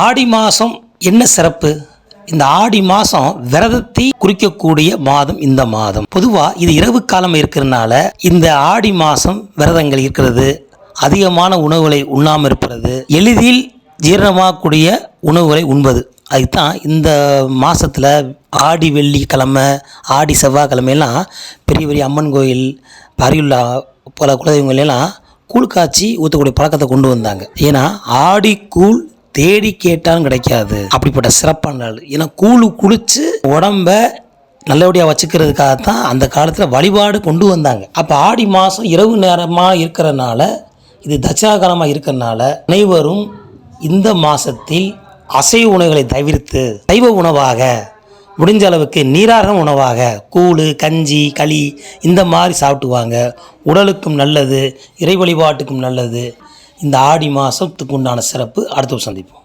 ஆடி மாதம் என்ன சிறப்பு? இந்த ஆடி மாதம் விரதத்தை குறிக்கக்கூடிய மாதம் இந்த மாதம். பொதுவாக இது இரவு காலம் இருக்கிறதுனால இந்த ஆடி மாதம் விரதங்கள் இருக்கிறது, அதிகமான உணவுகளை உண்ணாமல் இருப்பது, எளிதில் ஜீரணமாகக்கூடிய உணவுகளை உண்பது. அதுதான் இந்த மாதத்தில் ஆடி வெள்ளிக்கிழமை, ஆடி செவ்வாய்க்கிழமையெல்லாம் பெரிய பெரிய அம்மன் கோயில், அருகிலுள்ள பல குலதெய்வங்களெல்லாம் கூழ் காய்ச்சி ஊற்றக்கூடிய பழக்கத்தை கொண்டு வந்தாங்க. ஏன்னா ஆடி கூழ் தேடி கேட்டாலும் கிடைக்காது, அப்படிப்பட்ட சிறப்பான நாள். ஏன்னா கூழு குளித்து உடம்ப நல்லபடியாக வச்சுக்கிறதுக்காகத்தான் அந்த காலத்தில் வழிபாடு கொண்டு வந்தாங்க. அப்போ ஆடி மாதம் இரவு நேரமாக இருக்கிறனால, இது தட்சிணா காலமாக இருக்கிறனால அனைவரும் இந்த மாதத்தில் அசைவ உணவுகளை தவிர்த்து சைவ உணவாக, முடிஞ்ச அளவுக்கு நீராகார உணவாக கூழ், கஞ்சி, களி இந்த மாதிரி சாப்பிட்டுவாங்க. உடலுக்கும் நல்லது, இறை வழிபாட்டுக்கும் நல்லது. இந்த ஆடி மாதத்துக்கு உண்டான சிறப்பு அடுத்த சந்திப்போம்.